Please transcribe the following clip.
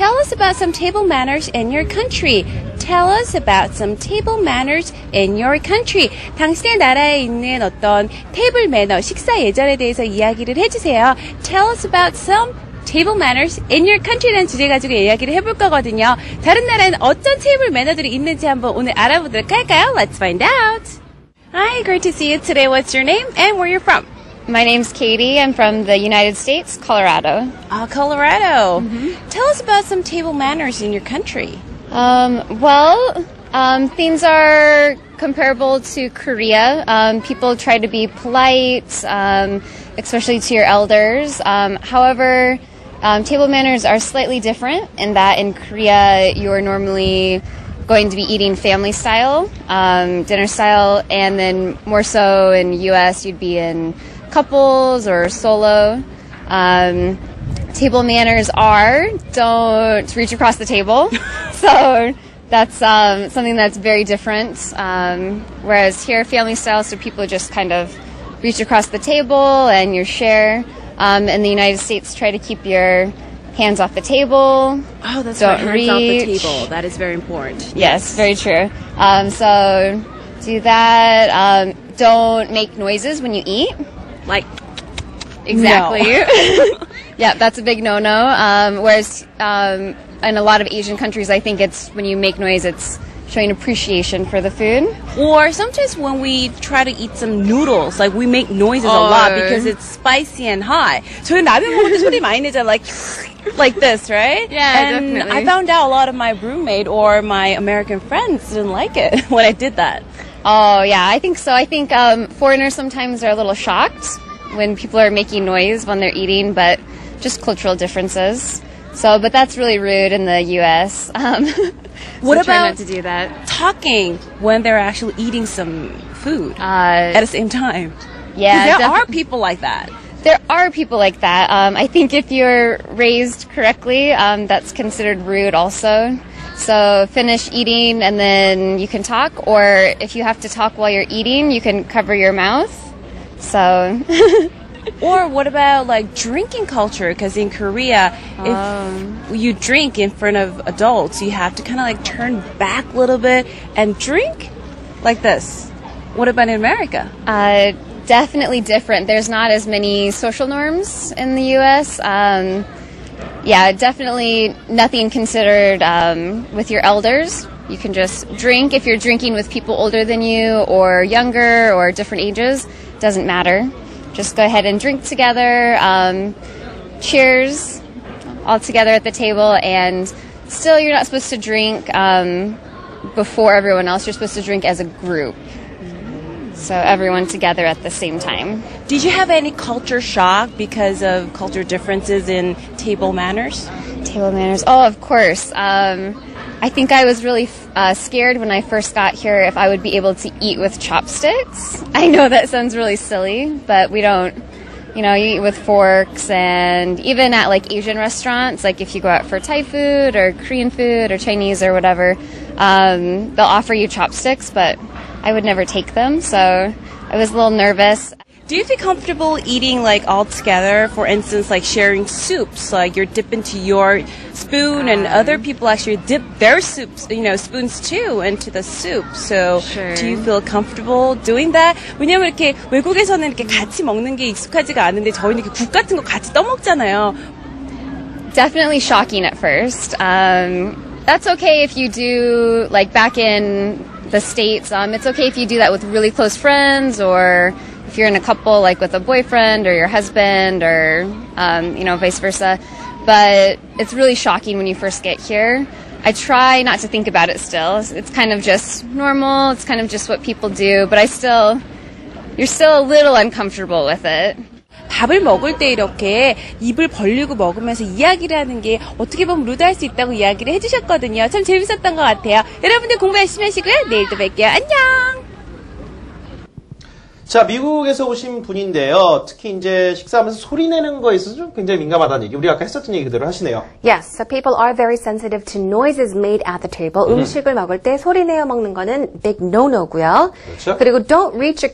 Tell us about some table manners in your country. Tell us about some table manners in your country. 당신의 나라에 있는 어떤 테이블 매너, 식사 예절에 대해서 이야기를 해주세요. Tell us about some table manners in your country라는 주제 가지고 이야기를 해볼 거거든요. 다른 나라에는 어떤 테이블 매너들이 있는지 한번 오늘 알아보도록 할까요? Let's find out. Hi, great to see you today. What's your name and where you're from? My name's Katie. I'm from the United States, Colorado. Colorado. Mm-hmm. Tell us about some table manners in your country. Things are comparable to Korea. People try to be polite, especially to your elders. However, table manners are slightly different in that in Korea, you're normally going to be eating family style, dinner style, and then more so in the U.S., you'd be in couples or solo. Table manners are don't reach across the table. So that's something that's very different. Whereas here, family style, so people just kind of reach across the table and you share. In the United States, try to keep your hands off the table. Oh, that's don't right, reach. hands off the table. That is very important. Yes, very true. So do that. Don't make noises when you eat. Like, exactly. No. Yeah, that's a big no-no. Whereas in a lot of Asian countries, I think it's when you make noise, it's showing appreciation for the food. Or sometimes when we try to eat some noodles, like we make noises a lot because it's spicy and hot. 저희 라면 먹을 때 소리 많이 내잖아, like this, right? Yeah, and definitely. I found out a lot of my roommate or my American friends didn't like it when I did that. Oh, yeah, I think so. I think foreigners sometimes are a little shocked when people are making noise when they're eating, but just cultural differences. So, but that's really rude in the U.S. What so try about not to do that? Talking when they're actually eating some food at the same time? Yeah, there are people like that. There are people like that. I think if you're raised correctly, that's considered rude also. So finish eating and then you can talk, or if you have to talk while you're eating, you can cover your mouth. So... Or what about like drinking culture? Because in Korea, if you drink in front of adults, you have to kind of like turn back a little bit and drink like this. What about in America? Definitely different. There's not as many social norms in the U.S. Yeah, definitely nothing considered with your elders. You can just drink. If you're drinking with people older than you or younger or different ages, doesn't matter. Just go ahead and drink together. Cheers all together at the table. And still, you're not supposed to drink before everyone else. You're supposed to drink as a group. So everyone together at the same time. Did you have any culture shock because of culture differences in table manners? Table manners. Oh, of course. I think I was really scared when I first got here if I would be able to eat with chopsticks. I know that sounds really silly, but we don't, you eat with forks. And even at like Asian restaurants, like if you go out for Thai food or Korean food or Chinese or whatever, they'll offer you chopsticks, but I would never take them. So I was a little nervous. Do you feel comfortable eating like all together? For instance, like sharing soups, like you're dipping to your spoon and other people actually dip their soups, spoons too into the soup. So Sure. Do you feel comfortable doing that? 왜냐면 이렇게 외국에서는 이렇게 같이 먹는 게 익숙하지가 않은데 저희는 이렇게 국 같은 거 같이 떠먹잖아요. Definitely shocking at first. That's okay if you do, like back in the States, it's okay if you do that with really close friends or if you're in a couple, like with a boyfriend or your husband or, vice versa. But it's really shocking when you first get here. I try not to think about it still. It's kind of just normal. It's kind of just what people do. But you're still a little uncomfortable with it. 밥을 먹을 때 이렇게 입을 벌리고 먹으면서 이야기를 하는 게 어떻게 보면 루드할 수 있다고 이야기를 해주셨거든요. 참 재밌었던 것 같아요. 여러분들 공부 열심히 하시고요. 내일 또 뵐게요. 안녕! 자, 미국에서 오신 분인데요. 특히 이제 식사하면서 소리 내는 거에 있어서 좀 굉장히 민감하다는 얘기. 우리가 아까 했었던 얘기 그대로 하시네요. Yes, so people are very sensitive to noises made at the table. 음식을 먹을 때 소리 내어 먹는 거는 big no-no고요. 그렇죠. 그리고 don't reach